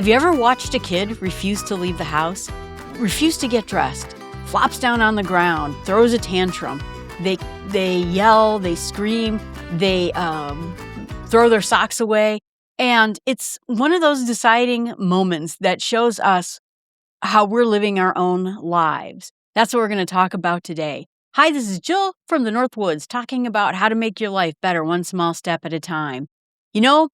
Have you ever watched a kid refuse to leave the house? Refuse to get dressed, flops down on the ground, throws a tantrum. They yell, they scream, they throw their socks away. And it's one of those deciding moments that shows us how we're living our own lives. That's what we're going to talk about today. Hi, this is Jill from the Northwoods talking about how to make your life better one small step at a time. You know,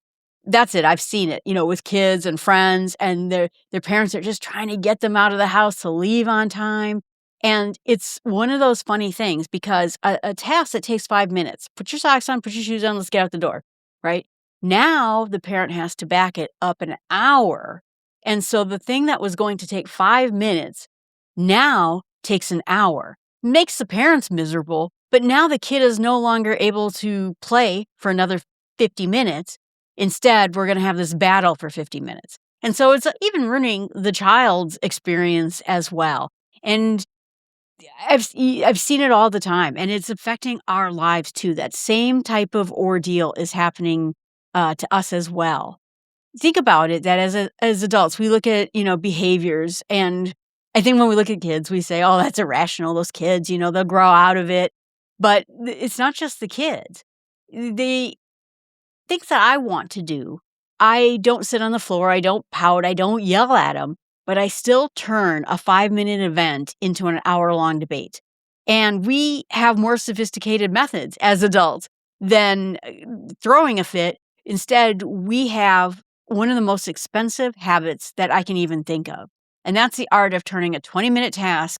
that's it. I've seen it, with kids and friends, and their parents are just trying to get them out of the house to leave on time. And it's one of those funny things because a task that takes 5 minutes, put your socks on, put your shoes on, let's get out the door, right? Now the parent has to back it up an hour. And so the thing that was going to take 5 minutes now takes an hour. Makes the parents miserable, but now the kid is no longer able to play for another 50 minutes. Instead, we're going to have this battle for 50 minutes. And so it's even ruining the child's experience as well. And I've seen it all the time, and it's affecting our lives too. That same type of ordeal is happening to us as well. Think about it, that as adults, we look at, behaviors, and I think when we look at kids, we say, oh, that's irrational. Those kids, they'll grow out of it. But it's not just the kids. The things that I want to do, I don't sit on the floor, I don't pout, I don't yell at them, but I still turn a 5-minute event into an hour-long debate. And we have more sophisticated methods as adults than throwing a fit. Instead, we have one of the most expensive habits that I can even think of. And that's the art of turning a 20-minute task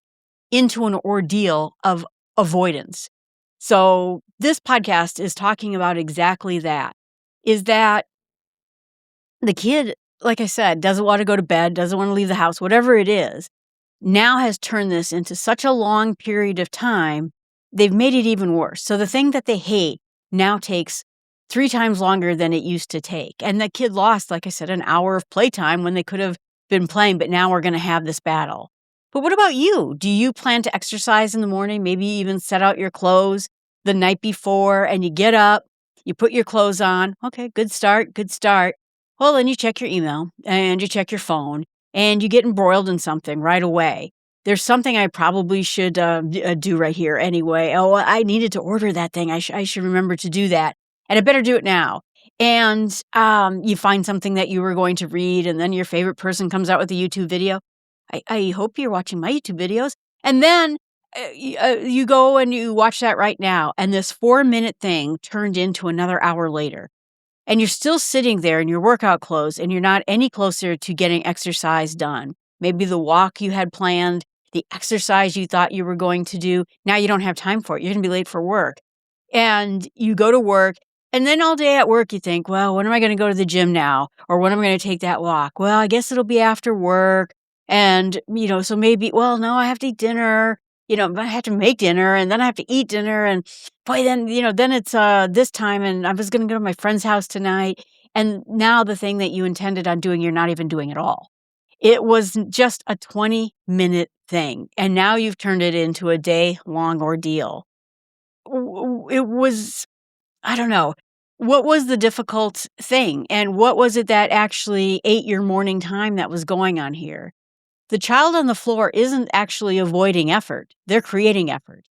into an ordeal of avoidance. So this podcast is talking about exactly that. Is that the kid, like I said, doesn't want to go to bed, doesn't want to leave the house, whatever it is, now has turned this into such a long period of time, they've made it even worse. So the thing that they hate now takes 3 times longer than it used to take. And the kid lost, like I said, an hour of playtime when they could have been playing, but now we're going to have this battle. But what about you? Do you plan to exercise in the morning? Maybe even set out your clothes the night before, and you get up, you put your clothes on. Okay, good start, good start. Well, then you check your email and you check your phone and you get embroiled in something right away. There's something I probably should do right here anyway. Oh, I needed to order that thing. I should remember to do that. And I better do it now. And you find something that you were going to read, and then your favorite person comes out with a YouTube video. I hope you're watching my YouTube videos. And then you go and you watch that right now. And this 4-minute thing turned into another hour later. And you're still sitting there in your workout clothes, and you're not any closer to getting exercise done. Maybe the walk you had planned, the exercise you thought you were going to do, now you don't have time for it. You're going to be late for work. And you go to work, and then all day at work you think, well, when am I going to go to the gym now? Or when am I going to take that walk? Well, I guess it'll be after work. And, so maybe, well, no, I have to eat dinner. I have to make dinner, and then I have to eat dinner, and boy, then it's this time, and I was going to go to my friend's house tonight, and now the thing that you intended on doing, you're not even doing at all. It was just a 20-minute thing, and now you've turned it into a day-long ordeal. It was, I don't know, what was the difficult thing, and what was it that actually ate your morning time that was going on here? The child on the floor isn't actually avoiding effort. They're creating effort.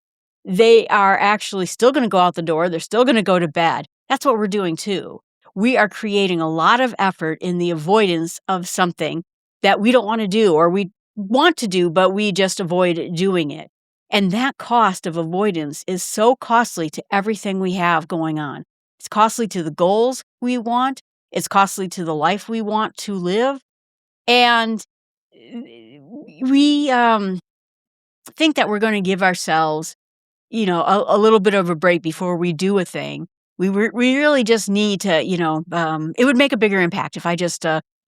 They are actually still going to go out the door. They're still going to go to bed. That's what we're doing too. We are creating a lot of effort in the avoidance of something that we don't want to do, or we want to do, but we just avoid doing it. And that cost of avoidance is so costly to everything we have going on. It's costly to the goals we want. It's costly to the life we want to live. And we think that we're going to give ourselves, a little bit of a break before we do a thing. We really just need to, it would make a bigger impact if I just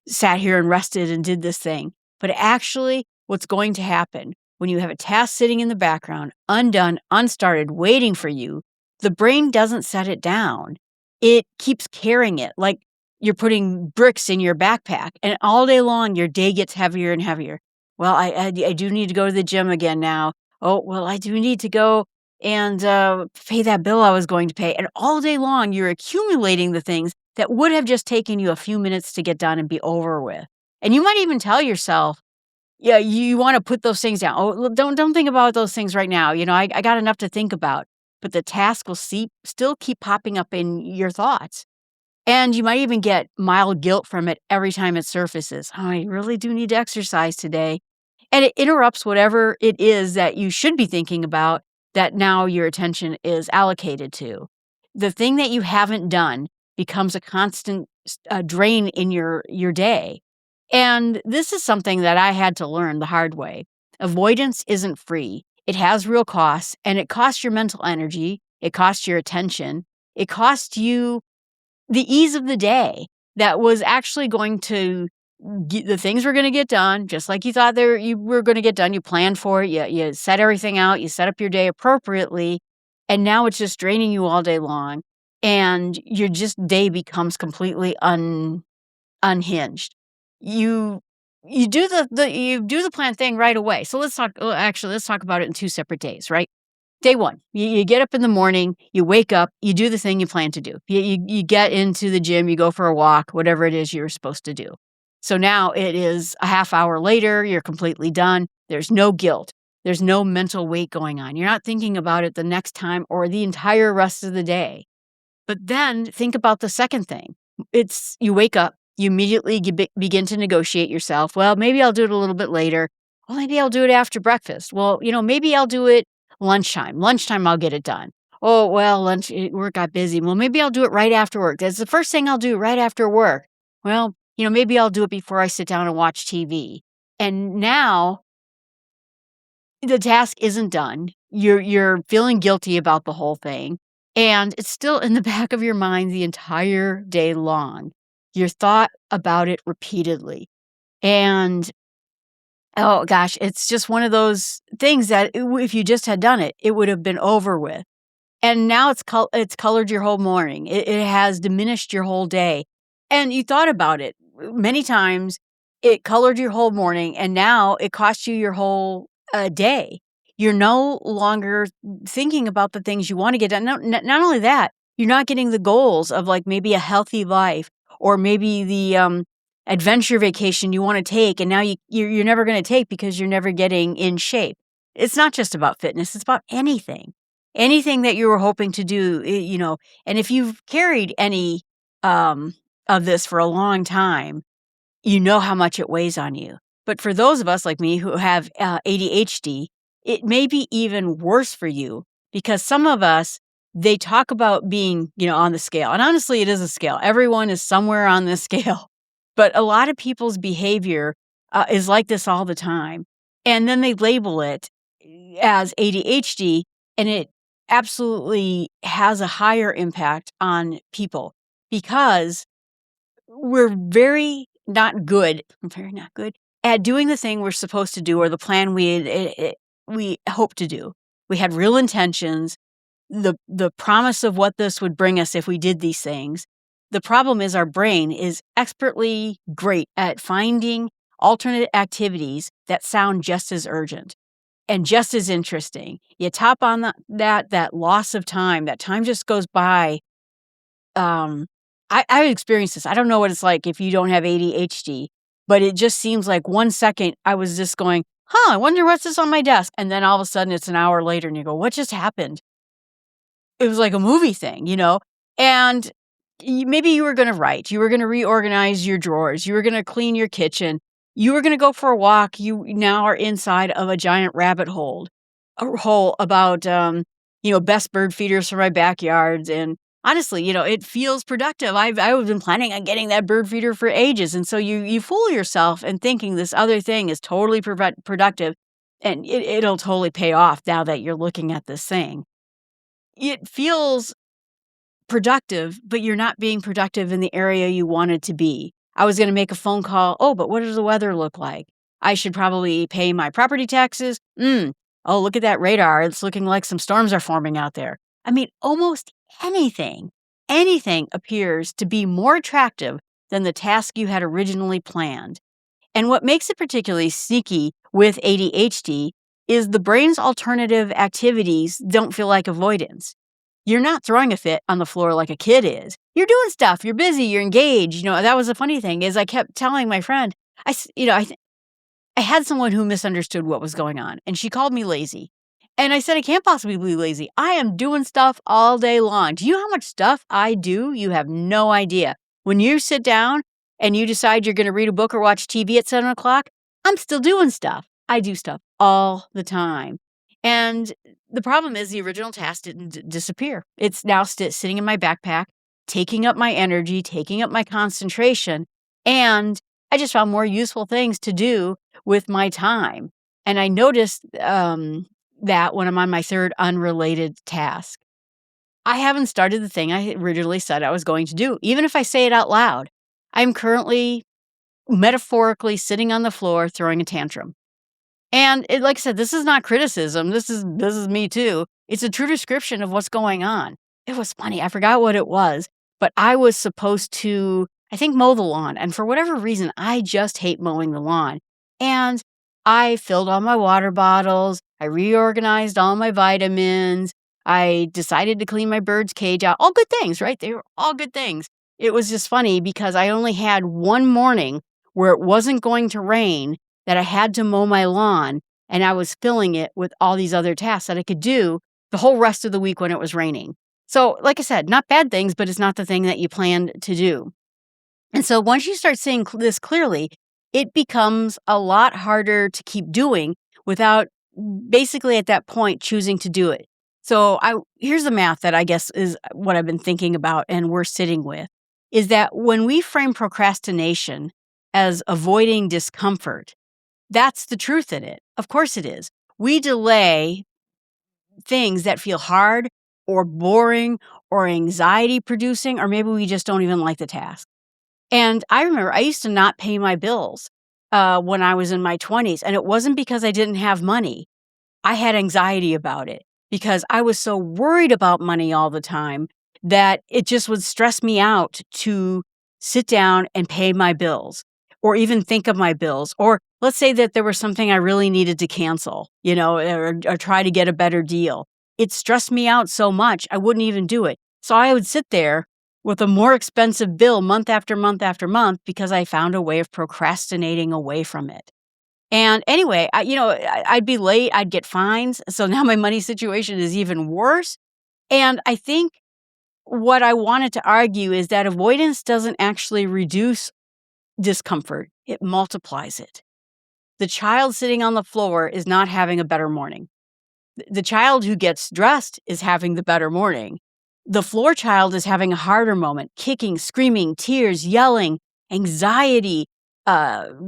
sat here and rested and did this thing. But actually, what's going to happen when you have a task sitting in the background, undone, unstarted, waiting for you, the brain doesn't set it down. It keeps carrying it like you're putting bricks in your backpack, and all day long, your day gets heavier and heavier. Well, I do need to go to the gym again now. Oh, well, I do need to go and pay that bill I was going to pay. And all day long, you're accumulating the things that would have just taken you a few minutes to get done and be over with. And you might even tell yourself, yeah, you want to put those things down. Oh, don't think about those things right now. I got enough to think about. But the task will still keep popping up in your thoughts. And you might even get mild guilt from it every time it surfaces. Oh, I really do need to exercise today. And it interrupts whatever it is that you should be thinking about that now your attention is allocated to. The thing that you haven't done becomes a constant drain in your day. And this is something that I had to learn the hard way. Avoidance isn't free. It has real costs, and it costs your mental energy. It costs your attention. It costs you the ease of the day that was actually going to the things were going to get done just like you thought you were going to get done. You planned for it. You set everything out. You set up your day appropriately. And now it's just draining you all day long. And your just day becomes completely unhinged. You do the planned thing right away. So let's talk about it in two separate days, right? Day one, you get up in the morning, you wake up, you do the thing you plan to do. You get into the gym, you go for a walk, whatever it is you're supposed to do. So now it is a half hour later, you're completely done. There's no guilt. There's no mental weight going on. You're not thinking about it the next time or the entire rest of the day. But then think about the second thing. It's you wake up, you immediately begin to negotiate yourself. Well, maybe I'll do it a little bit later. Well, maybe I'll do it after breakfast. Well, maybe I'll do it lunchtime. Lunchtime, I'll get it done. Oh, well, work got busy. Well, maybe I'll do it right after work. That's the first thing I'll do right after work. Well, maybe I'll do it before I sit down and watch TV. And now the task isn't done. You're feeling guilty about the whole thing. And it's still in the back of your mind the entire day long. You're thought about it repeatedly. And oh gosh, it's just one of those things that if you just had done it, it would have been over with. And now it's colored your whole morning. It has diminished your whole day. And you thought about it many times. It colored your whole morning, and now it cost you your whole day. You're no longer thinking about the things you want to get done. Not only that, you're not getting the goals of like maybe a healthy life or maybe the adventure vacation you want to take, and now you're never going to take because you're never getting in shape. It's not just about fitness. It's about anything that you were hoping to do, and if you've carried any of this for a long time, you know how much it weighs on you. But for those of us like me who have ADHD, it may be even worse for you because some of us, they talk about being, on the scale. And honestly, it is a scale. Everyone is somewhere on this scale. But a lot of people's behavior is like this all the time. And then they label it as ADHD, and it absolutely has a higher impact on people because we're very not good at doing the thing we're supposed to do or the plan we hope to do. We had real intentions, the promise of what this would bring us if we did these things. The problem is our brain is expertly great at finding alternate activities that sound just as urgent and just as interesting. You top on that loss of time. That time just goes by. I've experienced this. I don't know what it's like if you don't have ADHD, but it just seems like 1 second I was just going, I wonder what's this on my desk. And then all of a sudden it's an hour later and you go, what just happened? It was like a movie thing, and maybe you were going to write, you were going to reorganize your drawers, you were going to clean your kitchen, you were going to go for a walk. You now are inside of a giant rabbit hole about, best bird feeders for my backyards. And honestly, it feels productive. I've been planning on getting that bird feeder for ages. And so you fool yourself and thinking this other thing is totally productive and it'll totally pay off now that you're looking at this thing. It feels productive, but you're not being productive in the area you wanted to be. I was going to make a phone call. Oh, but what does the weather look like? I should probably pay my property taxes. Oh, look at that radar. It's looking like some storms are forming out there. I mean, almost anything appears to be more attractive than the task you had originally planned. And what makes it particularly sneaky with ADHD is the brain's alternative activities don't feel like avoidance. You're not throwing a fit on the floor like a kid is. You're doing stuff. You're busy. You're engaged. That was the funny thing is I kept telling my friend, I had someone who misunderstood what was going on, and she called me lazy. And I said, I can't possibly be lazy. I am doing stuff all day long. Do you know how much stuff I do? You have no idea. When you sit down and you decide you're going to read a book or watch TV at 7 o'clock, I'm still doing stuff. I do stuff all the time. And the problem is the original task didn't disappear. It's now sitting in my backpack, taking up my energy, taking up my concentration. And I just found more useful things to do with my time. And I noticed that when I'm on my third unrelated task, I haven't started the thing I originally said I was going to do. Even if I say it out loud, I'm currently metaphorically sitting on the floor throwing a tantrum. And like I said, this is not criticism. This is me too. It's a true description of what's going on. It was funny. I forgot what it was, but I was supposed to, I think, mow the lawn. And for whatever reason, I just hate mowing the lawn. And I filled all my water bottles. I reorganized all my vitamins. I decided to clean my bird's cage out. All good things, right? They were all good things. It was just funny because I only had one morning where it wasn't going to rain that I had to mow my lawn, and I was filling it with all these other tasks that I could do the whole rest of the week when it was raining. So, like I said, not bad things, but it's not the thing that you planned to do. And so once you start seeing this clearly, it becomes a lot harder to keep doing without basically at that point choosing to do it. So here's the math that I guess is what I've been thinking about and we're sitting with, is that when we frame procrastination as avoiding discomfort, that's the truth in it. Of course it is. We delay things that feel hard or boring or anxiety producing, or maybe we just don't even like the task. And I remember I used to not pay my bills when I was in my 20s, and it wasn't because I didn't have money. I had anxiety about it because I was so worried about money all the time that it just would stress me out to sit down and pay my bills or even think of my bills. Or let's say that there was something I really needed to cancel, or try to get a better deal. It stressed me out so much, I wouldn't even do it. So I would sit there with a more expensive bill month after month after month because I found a way of procrastinating away from it. And anyway, I'd be late, I'd get fines. So now my money situation is even worse. And I think what I wanted to argue is that avoidance doesn't actually reduce discomfort, it multiplies it. The child sitting on the floor is not having a better morning. The child who gets dressed is having the better morning. The floor child is having a harder moment, kicking, screaming, tears, yelling, anxiety,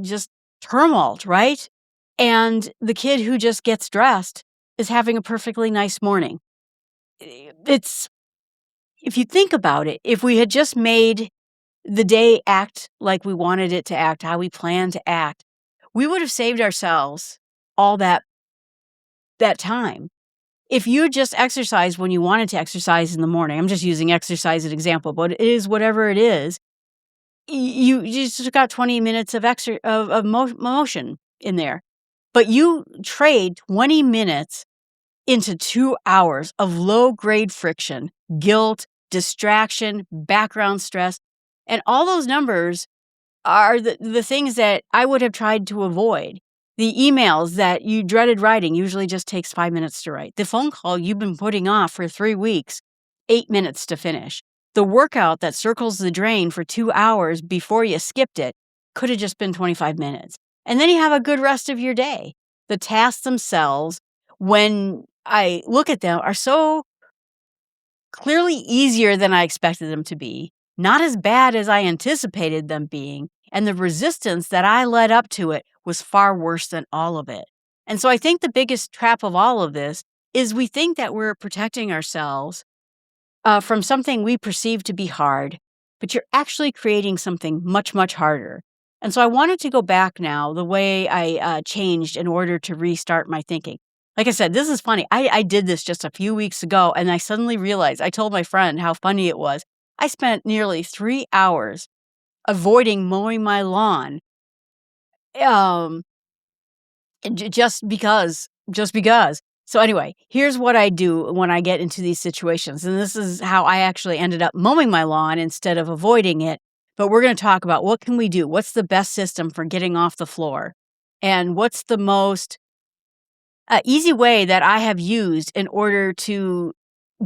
just tumult, right? And the kid who just gets dressed is having a perfectly nice morning. If you think about it, if we had just made the day act like we wanted it to act, how we planned to act, we would have saved ourselves all that time. If you just exercised when you wanted to exercise in the morning, I'm just using exercise as an example, but it is whatever it is, you just got 20 minutes of motion in there. But you trade 20 minutes into 2 hours of low-grade friction, guilt, distraction, background stress, and all those numbers are the things that I would have tried to avoid. The emails that you dreaded writing usually just takes 5 minutes to write. The phone call you've been putting off for 3 weeks, 8 minutes to finish. The workout that circles the drain for 2 hours before you skipped it could have just been 25 minutes. And then you have a good rest of your day. The tasks themselves, when I look at them, are so clearly easier than I expected them to be, not as bad as I anticipated them being, and the resistance that I led up to it was far worse than all of it. And so I think the biggest trap of all of this is we think that we're protecting ourselves from something we perceive to be hard, but you're actually creating something much, much harder. And so I wanted to go back now the way I changed in order to restart my thinking. Like I said, this is funny. I did this just a few weeks ago, and I suddenly realized, I told my friend how funny it was. I spent nearly 3 hours avoiding mowing my lawn just because. So anyway, here's what I do when I get into these situations. And this is how I actually ended up mowing my lawn instead of avoiding it. But we're going to talk about what can we do? What's the best system for getting off the floor? And what's the most easy way that I have used in order to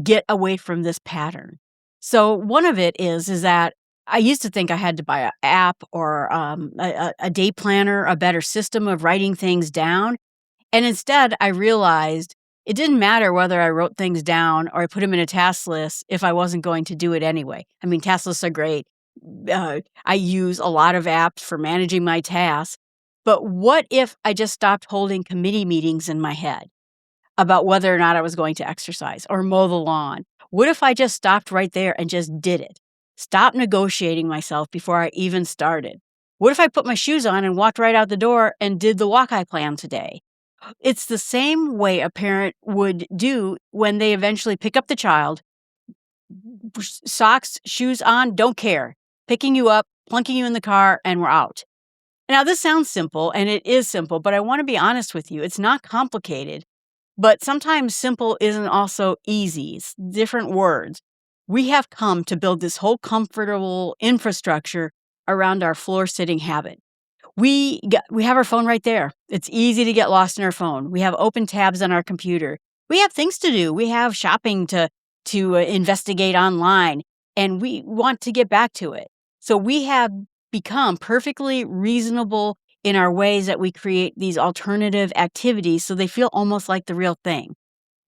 get away from this pattern? So one of it is that I used to think I had to buy an app or a day planner, a better system of writing things down. And instead, I realized it didn't matter whether I wrote things down or I put them in a task list if I wasn't going to do it anyway. I mean, task lists are great. I use a lot of apps for managing my tasks. But what if I just stopped holding committee meetings in my head about whether or not I was going to exercise or mow the lawn? What if I just stopped right there and just did it? Stop negotiating myself before I even started. What if I put my shoes on and walked right out the door and did the walk I planned today? It's the same way a parent would do when they eventually pick up the child, socks, shoes on, don't care, picking you up, plunking you in the car, and we're out. Now, this sounds simple, and it is simple, but I want to be honest with you. It's not complicated, but sometimes simple isn't also easy. It's different words. We have come to build this whole comfortable infrastructure around our floor sitting habit. We have our phone right there. It's easy to get lost in our phone. We have open tabs on our computer. We have things to do. We have shopping to investigate online, and we want to get back to it. So we have become perfectly reasonable in our ways that we create these alternative activities so they feel almost like the real thing.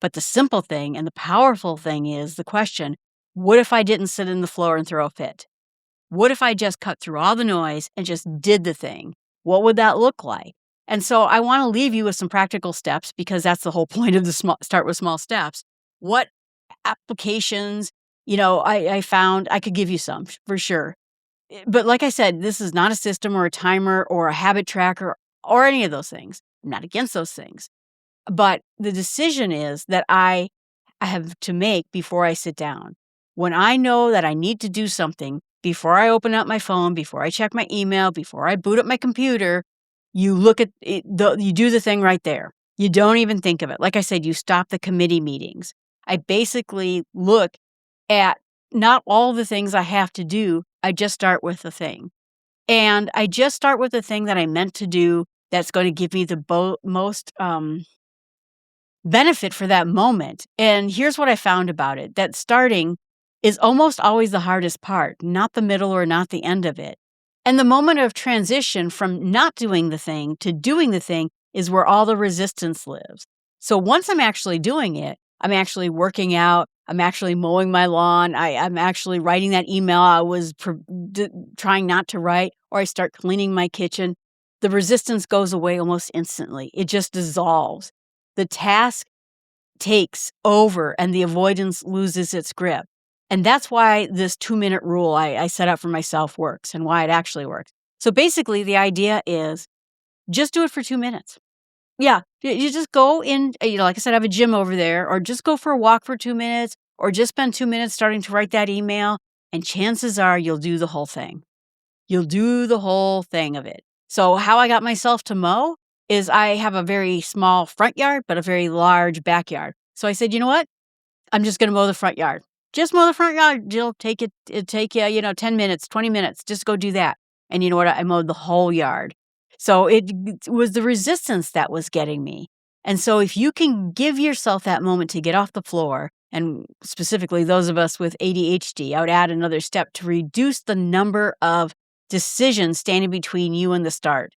But the simple thing and the powerful thing is the question, what if I didn't sit in the floor and throw a fit? What if I just cut through all the noise and just did the thing? What would that look like? And so I want to leave you with some practical steps because that's the whole point of the start with small steps. What applications, I found I could give you some for sure. But like I said, this is not a system or a timer or a habit tracker or any of those things. I'm not against those things. But the decision is that I have to make before I sit down. When I know that I need to do something, before I open up my phone, before I check my email, before I boot up my computer, you look at it, you do the thing right there. You don't even think of it. Like I said, you stop the committee meetings. I basically look at not all the things I have to do. I just start with the thing. And I just start with the thing that I meant to do that's going to give me the most benefit for that moment. And here's what I found about it, that starting is almost always the hardest part, not the middle or not the end of it. And the moment of transition from not doing the thing to doing the thing is where all the resistance lives. So once I'm actually doing it, I'm actually working out, I'm actually mowing my lawn, I'm actually writing that email I was trying not to write, or I start cleaning my kitchen, the resistance goes away almost instantly. It just dissolves. The task takes over and the avoidance loses its grip. And that's why this 2-minute rule I set up for myself works and why it actually works. So basically, the idea is just do it for 2 minutes. Yeah, you just go in, like I said, I have a gym over there, or just go for a walk for 2 minutes, or just spend 2 minutes starting to write that email, and chances are you'll do the whole thing. You'll do the whole thing of it. So how I got myself to mow is I have a very small front yard, but a very large backyard. So I said, you know what? I'm just going to mow the front yard. Just mow the front yard, Jill. It'll take you, 10 minutes, 20 minutes. Just go do that. And you know what? I mowed the whole yard. So it was the resistance that was getting me. And so if you can give yourself that moment to get off the floor, and specifically those of us with ADHD, I would add another step to reduce the number of decisions standing between you and the start.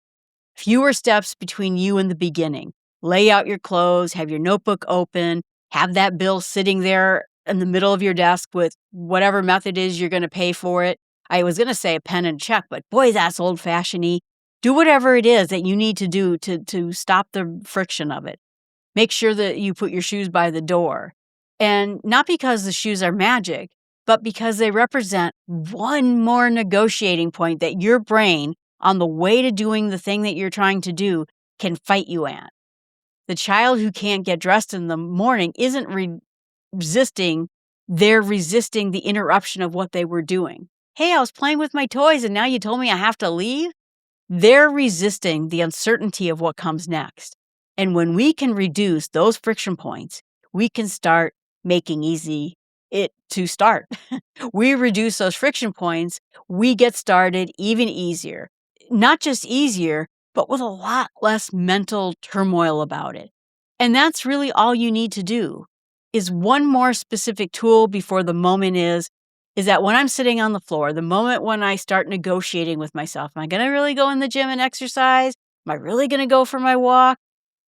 Fewer steps between you and the beginning. Lay out your clothes, have your notebook open, have that bill sitting there in the middle of your desk with whatever method is you're going to pay for it. I was going to say a pen and check, but boy, that's old-fashioned-y. Do whatever it is that you need to do to stop the friction of it. Make sure that you put your shoes by the door. And not because the shoes are magic, but because they represent one more negotiating point that your brain, on the way to doing the thing that you're trying to do, can fight you at. The child who can't get dressed in the morning isn't resisting, they're resisting the interruption of what they were doing. Hey, I was playing with my toys and now you told me I have to leave? They're resisting the uncertainty of what comes next. And when we can reduce those friction points, we can start making easy it to start. We reduce those friction points. We get started even easier. Not just easier, but with a lot less mental turmoil about it. And that's really all you need to do. Is one more specific tool before the moment is that when I'm sitting on the floor, the moment when I start negotiating with myself, am I going to really go in the gym and exercise? Am I really going to go for my walk?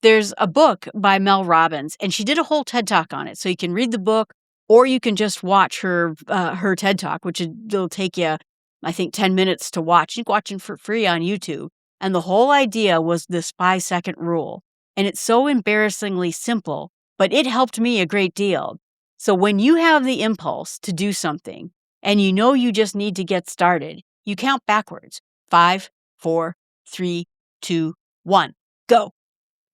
There's a book by Mel Robbins, and she did a whole TED Talk on it. So you can read the book, or you can just watch her TED Talk, which will take you, I think, 10 minutes to watch. You can watch it for free on YouTube. And the whole idea was this 5-second rule. And it's so embarrassingly simple, but it helped me a great deal. So when you have the impulse to do something, and you know you just need to get started, you count backwards. 5, 4, 3, 2, 1, go.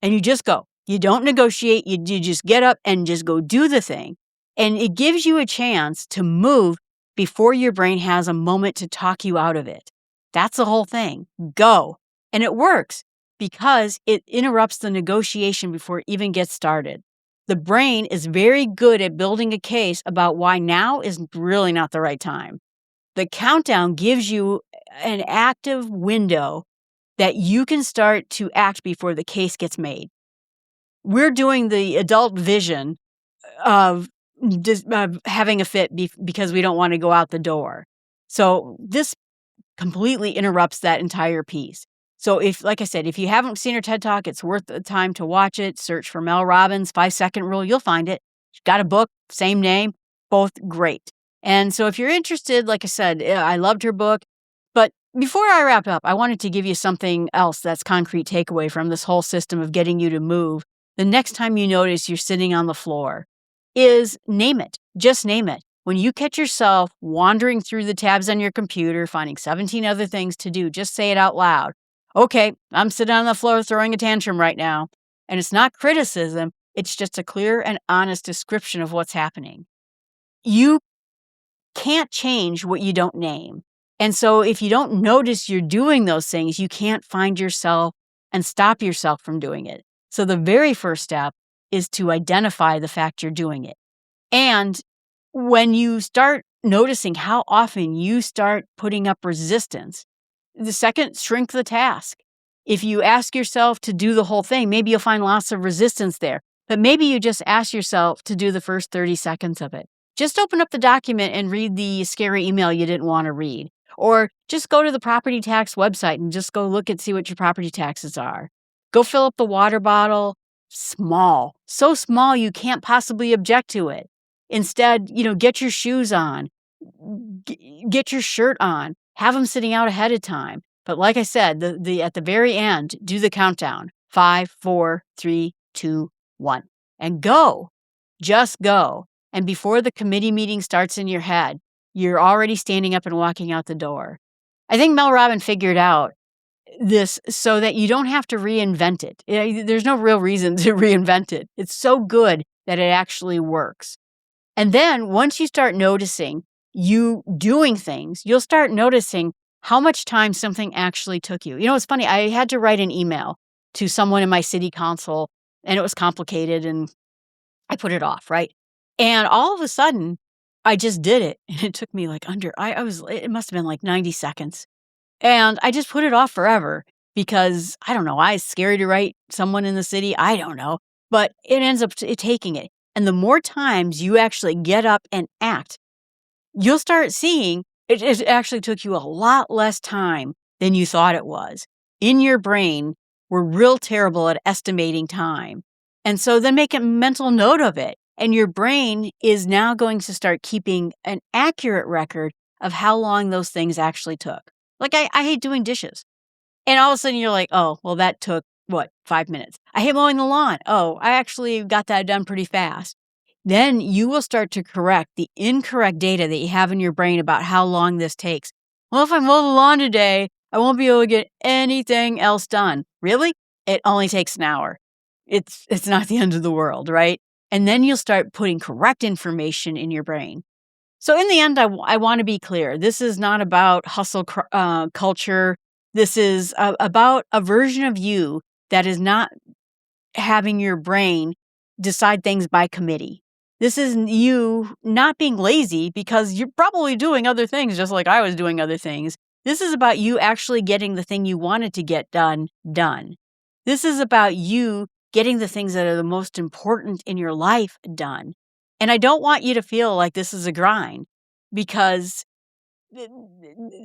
And you just go. You don't negotiate. You just get up and just go do the thing. And it gives you a chance to move before your brain has a moment to talk you out of it. That's the whole thing. Go. And it works because it interrupts the negotiation before it even gets started. The brain is very good at building a case about why now is really not the right time. The countdown gives you an active window that you can start to act before the case gets made. We're doing the adult vision of just having a fit because we don't want to go out the door. So this completely interrupts that entire piece. So like I said, if you haven't seen her TED Talk, it's worth the time to watch it. Search for Mel Robbins, 5-second rule. You'll find it. She's got a book, same name, both great. And so if you're interested, like I said, I loved her book. But before I wrap up, I wanted to give you something else that's concrete takeaway from this whole system of getting you to move. The next time you notice you're sitting on the floor is name it. Just name it. When you catch yourself wandering through the tabs on your computer, finding 17 other things to do, just say it out loud. Okay, I'm sitting on the floor throwing a tantrum right now. And it's not criticism. It's just a clear and honest description of what's happening. You can't change what you don't name. And so if you don't notice you're doing those things, you can't find yourself and stop yourself from doing it. So the very first step is to identify the fact you're doing it. And when you start noticing how often you start putting up resistance, the second, shrink the task. If you ask yourself to do the whole thing, maybe you'll find lots of resistance there. But maybe you just ask yourself to do the first 30 seconds of it. Just open up the document and read the scary email you didn't want to read. Or just go to the property tax website and just go look and see what your property taxes are. Go fill up the water bottle. Small. So small you can't possibly object to it. Instead, get your shoes on. Get your shirt on. Have them sitting out ahead of time. But like I said, at the very end, do the countdown. 5, 4, 3, 2, 1. And go. Just go. And before the committee meeting starts in your head, you're already standing up and walking out the door. I think Mel Robbins figured out this so that you don't have to reinvent it. There's no real reason to reinvent it. It's so good that it actually works. And then once you start noticing you doing things, you'll start noticing how much time something actually took you. It's funny. I had to write an email to someone in my city council, and it was complicated, and I put it off, right? And all of a sudden, I just did it. And it took me it must have been like 90 seconds. And I just put it off forever because, I don't know, I was scary to write someone in the city. I don't know. But it ends up taking it. And the more times you actually get up and act, you'll start seeing it actually took you a lot less time than you thought it was. In your brain, we're real terrible at estimating time. And so then make a mental note of it. And your brain is now going to start keeping an accurate record of how long those things actually took. Like I hate doing dishes. And all of a sudden you're like, oh, well, that took, 5 minutes. I hate mowing the lawn. Oh, I actually got that done pretty fast. Then you will start to correct the incorrect data that you have in your brain about how long this takes. Well, if I mow the lawn today, I won't be able to get anything else done. Really? It only takes an hour. It's not the end of the world, right? And then you'll start putting correct information in your brain. So in the end, I want to be clear. This is not about hustle culture. This is about a version of you that is not having your brain decide things by committee. This isn't you not being lazy because you're probably doing other things just like I was doing other things. This is about you actually getting the thing you wanted to get done. This is about you getting the things that are the most important in your life done. And I don't want you to feel like this is a grind, because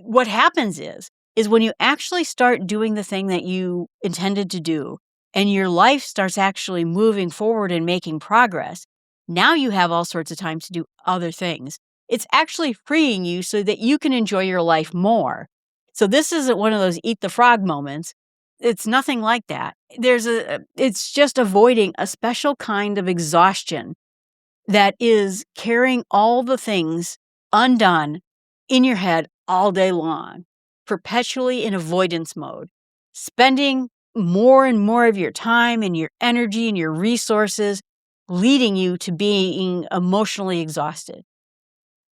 what happens is when you actually start doing the thing that you intended to do and your life starts actually moving forward and making progress, now you have all sorts of time to do other things. It's actually freeing you so that you can enjoy your life more. So this isn't one of those eat the frog moments. It's nothing like that. It's just avoiding a special kind of exhaustion that is carrying all the things undone in your head all day long, perpetually in avoidance mode, spending more and more of your time and your energy and your resources, leading you to being emotionally exhausted.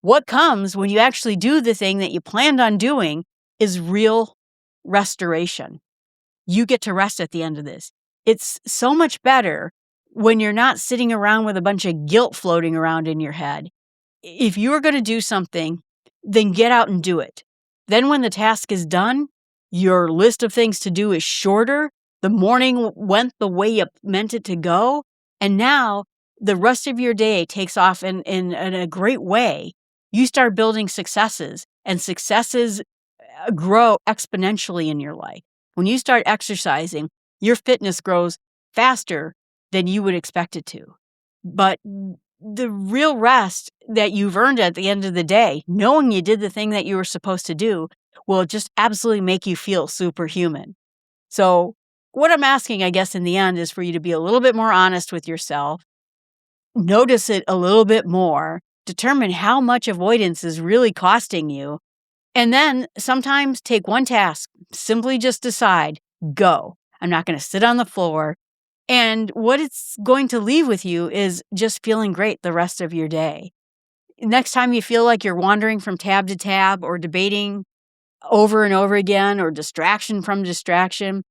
What comes when you actually do the thing that you planned on doing is real restoration. You get to rest at the end of this. It's so much better when you're not sitting around with a bunch of guilt floating around in your head. If you are going to do something, then get out and do it. Then when the task is done, your list of things to do is shorter. The morning went the way you meant it to go. And now the rest of your day takes off in a great way. You start building successes, and successes grow exponentially in your life. When you start exercising, your fitness grows faster than you would expect it to. But the real rest that you've earned at the end of the day, knowing you did the thing that you were supposed to do, will just absolutely make you feel superhuman. So what I'm asking, I guess, in the end is for you to be a little bit more honest with yourself, notice it a little bit more, determine how much avoidance is really costing you, and then sometimes take one task, simply just decide, go. I'm not going to sit on the floor. And what it's going to leave with you is just feeling great the rest of your day. Next time you feel like you're wandering from tab to tab or debating over and over again, or distraction from distraction,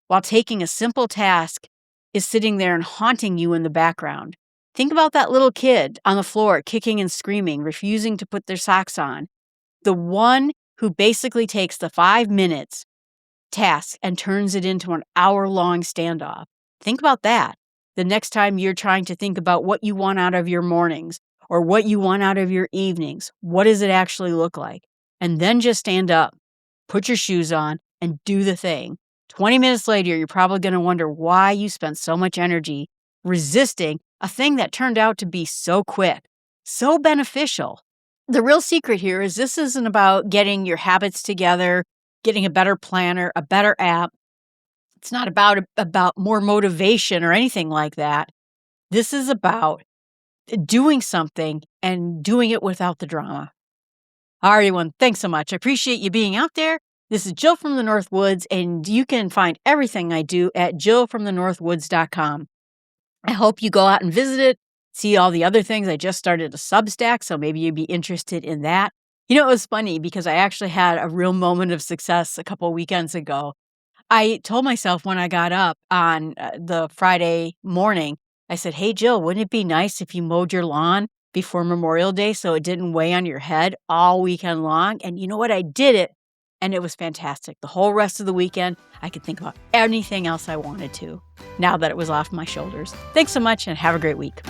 while taking a simple task is sitting there and haunting you in the background. Think about that little kid on the floor kicking and screaming, refusing to put their socks on. The one who basically takes the 5 minutes task and turns it into an hour-long standoff. Think about that the next time you're trying to think about what you want out of your mornings or what you want out of your evenings. What does it actually look like? And then just stand up, put your shoes on, and do the thing. 20 minutes later, you're probably going to wonder why you spent so much energy resisting a thing that turned out to be so quick, so beneficial. The real secret here is this isn't about getting your habits together, getting a better planner, a better app. It's not about more motivation or anything like that. This is about doing something and doing it without the drama. All right, everyone, thanks so much. I appreciate you being out there. This is Jill from the North Woods, and you can find everything I do at jillfromthenorthwoods.com. I hope you go out and visit it, see all the other things. I just started a Substack, so maybe you'd be interested in that. You know, it was funny because I actually had a real moment of success a couple of weekends ago. I told myself when I got up on the Friday morning, I said, hey, Jill, wouldn't it be nice if you mowed your lawn before Memorial Day so it didn't weigh on your head all weekend long? And you know what? I did it, and it was fantastic. The whole rest of the weekend, I could think about anything else I wanted to now that it was off my shoulders. Thanks so much, and have a great week.